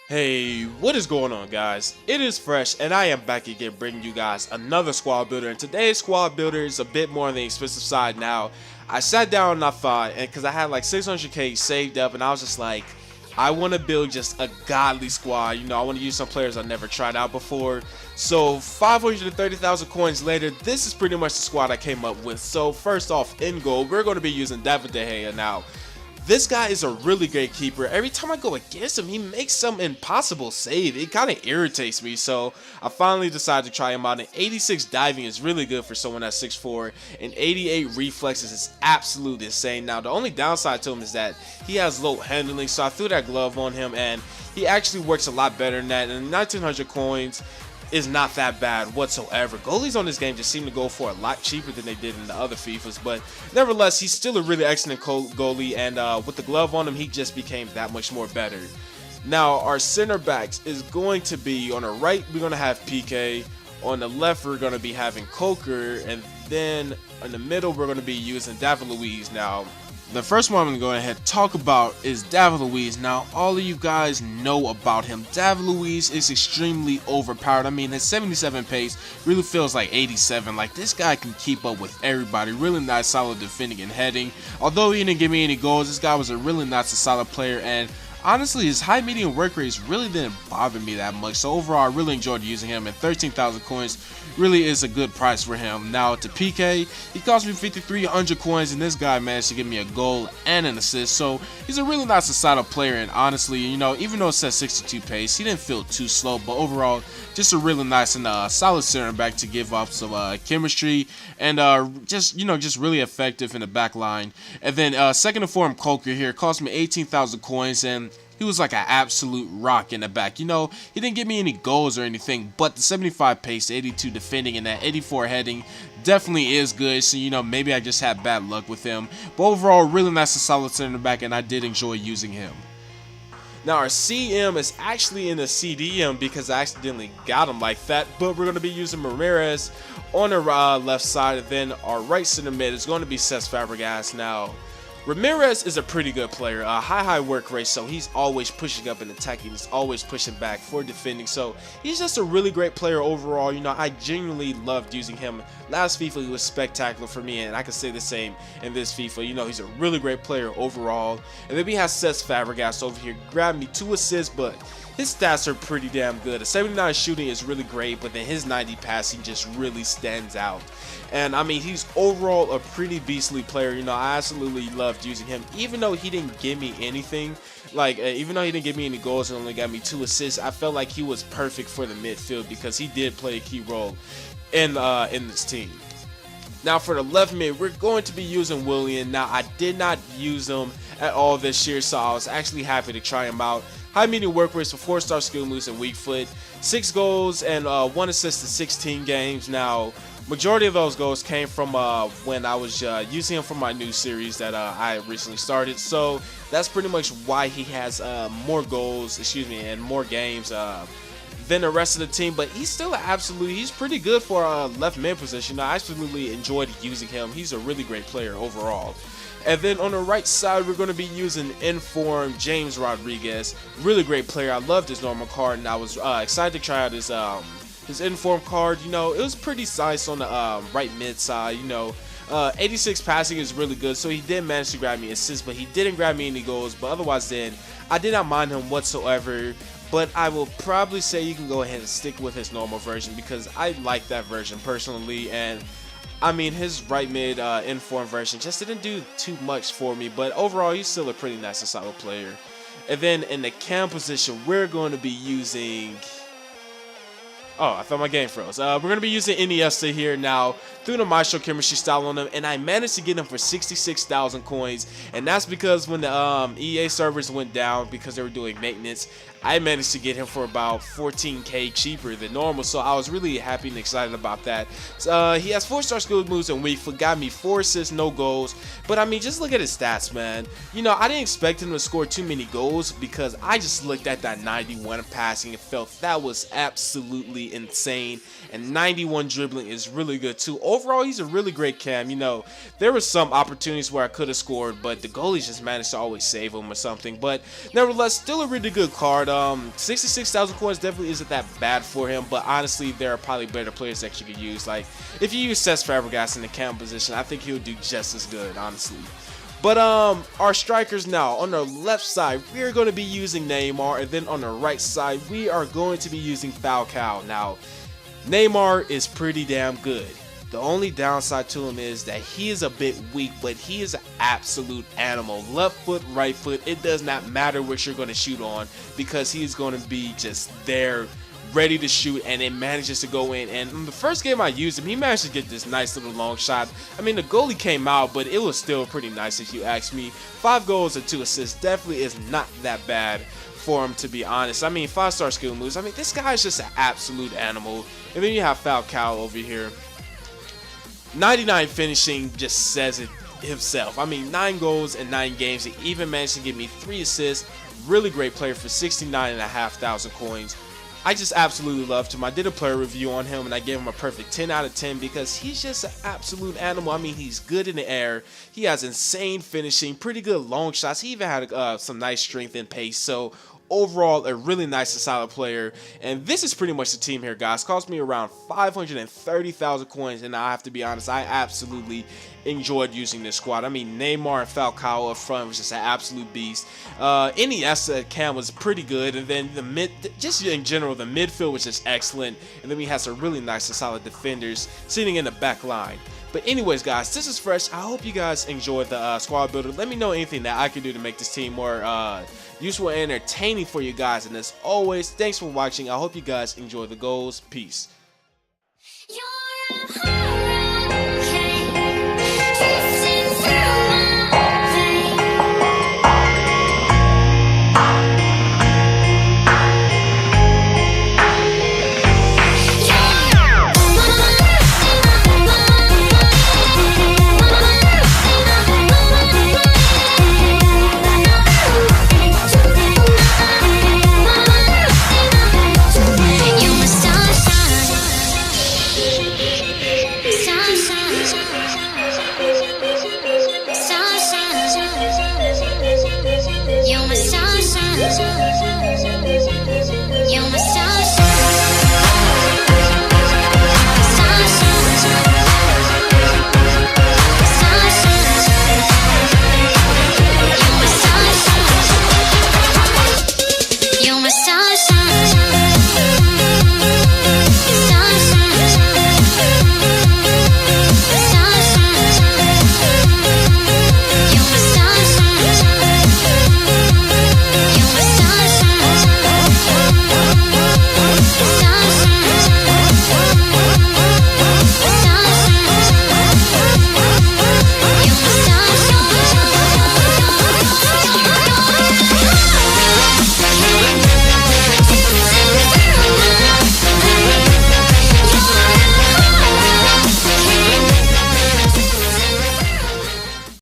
Hey, what is going on, guys? It is Fresh, and I am back again bringing you guys another squad builder. And today's squad builder is a bit more on the expensive side now. I sat down and I thought, and because I had like 600k saved up, and I was just like, I want to build just a godly squad. You know, I want to use some players I never tried out before. So 530,000 coins later, this is pretty much the squad I came up with. So first off, in goal, we're going to be using David De Gea now. This guy is a really great keeper. Every time I go against him, he makes some impossible save. It kind of irritates me, so I finally decided to try him out. And 86 diving is really good for someone that's 6'4", and 88 reflexes is absolutely insane. Now, the only downside to him is that he has low handling, so I threw that glove on him, and he actually works a lot better than that. And 1900 coins is not that bad whatsoever. Goalies on this game just seem to go for a lot cheaper than they did in the other FIFAs, but nevertheless, he's still a really excellent goalie, and with the glove on him, he just became that much more better. Now, our center backs is going to be, on the right, we're going to have PK, on the left, we're going to be having Coker, and then in the middle, we're going to be using David Luiz. Now, the first one I'm going to go ahead and talk about is David Luiz. Now, all of you guys know about him. David Luiz is extremely overpowered. I mean, his 77 pace really feels like 87. Like, this guy can keep up with everybody. Really nice, solid defending and heading. Although he didn't give me any goals, this guy was a really nice and solid player, and honestly, his high medium work rates really didn't bother me that much. So overall, I really enjoyed using him, and 13,000 coins really is a good price for him. Now to PK, he cost me 5,300 coins, and this guy managed to give me a goal and an assist. So he's a really nice and solid player, and honestly, you know, even though it says 62 pace, he didn't feel too slow. But overall, just a really nice and solid center back to give off some chemistry, and just really effective in the back line. And then second to form Coker here cost me 18,000 coins, and he was like an absolute rock in the back. You know, he didn't give me any goals or anything, but the 75 pace, 82 defending, and that 84 heading definitely is good. So, you know, maybe I just had bad luck with him. But overall, really nice and solid center back, and I did enjoy using him. Now, our CM is actually in the CDM because I accidentally got him like that, but we're going to be using Ramirez on the left side, and then our right center mid is going to be Cesc Fabregas. Now, Ramirez is a pretty good player, high work rate, so he's always pushing up and attacking, he's always pushing back for defending, so he's just a really great player overall. You know, I genuinely loved using him. Last FIFA, he was spectacular for me, and I can say the same in this FIFA. You know, he's a really great player overall. And then we have Cesc Fabregas over here, grabbed me 2 assists, but his stats are pretty damn good. A 79 shooting is really great, but then his 90 passing just really stands out. And I mean, he's overall a pretty beastly player. You know, I absolutely loved using him, even though he didn't give me anything. Like, even though he didn't give me any goals and only got me 2 assists, I felt like he was perfect for the midfield because he did play a key role in this team. Now for the left mid, we're going to be using Willian. Now, I did not use him at all this year, so I was actually happy to try him out. High medium work rates for 4-star skill moves and weak foot, 6 goals and 1 assist in 16 games. Now, majority of those goals came from when I was using him for my new series that I recently started. So that's pretty much why he has more goals, and more games than the rest of the team. But he's still he's pretty good for a left mid position. I absolutely enjoyed using him. He's a really great player overall. And then on the right side, we're going to be using Inform James Rodriguez. Really great player. I loved his normal card, and I was excited to try out his Inform card. You know, it was pretty nice on the right mid side. You know, 86 passing is really good, so he did manage to grab me assists, but he didn't grab me any goals. But otherwise, then I did not mind him whatsoever. But I will probably say you can go ahead and stick with his normal version because I like that version personally. And I mean, his right mid Inform version just didn't do too much for me, but overall, he's still a pretty nice and solid player. And then in the cam position, we're going to be using... Oh, I thought my game froze. We're going to be using Iniesta here now through the Maestro chemistry style on him, and I managed to get him for 66,000 coins, and that's because when the EA servers went down because they were doing maintenance, I managed to get him for about 14k cheaper than normal, so I was really happy and excited about that. He has 4-star skill moves and weak foot, got me 4 assists, no goals, but I mean, just look at his stats, man. You know, I didn't expect him to score too many goals because I just looked at that 91 passing and felt that was absolutely absolutely insane, and 91 dribbling is really good too. Overall, he's a really great cam. You know, there were some opportunities where I could have scored, but the goalies just managed to always save him or something. But nevertheless, still a really good card. 66,000 coins definitely isn't that bad for him, but honestly, there are probably better players that you could use. Like, if you use Cesc Fabregas in the cam position, I think he'll do just as good, honestly. But our strikers now, on the left side, we are going to be using Neymar, and then on the right side, we are going to be using Falcao. Now, Neymar is pretty damn good. The only downside to him is that he is a bit weak, but he is an absolute animal. Left foot, right foot, it does not matter what you're going to shoot on, because he is going to be just there, ready to shoot, and it manages to go in. And in the first game I used him, he managed to get this nice little long shot. I mean, the goalie came out, but it was still pretty nice if you ask me. 5 goals and 2 assists definitely is not that bad for him, to be honest. I mean, 5-star skill moves. I mean, this guy is just an absolute animal. And then you have Falcao over here. 99 finishing just says it himself. I mean, 9 goals in 9 games. He even managed to give me 3 assists. Really great player for 69,500 coins. I just absolutely loved him. I did a player review on him, and I gave him a perfect 10 out of 10 because he's just an absolute animal. I mean, he's good in the air. He has insane finishing, pretty good long shots. He even had some nice strength and pace. So overall, a really nice and solid player. And this is pretty much the team here, guys. Cost me around 530,000 coins, and I have to be honest, I absolutely enjoyed using this squad. I mean, Neymar and Falcao up front was just an absolute beast. Iniesta cam was pretty good, and then the mid, just in general, the midfield was just excellent. And then we had some really nice and solid defenders sitting in the back line. But anyways, guys, this is Fresh. I hope you guys enjoyed the squad builder. Let me know anything that I can do to make this team more useful and entertaining for you guys. And as always, thanks for watching. I hope you guys enjoy the goals. Peace.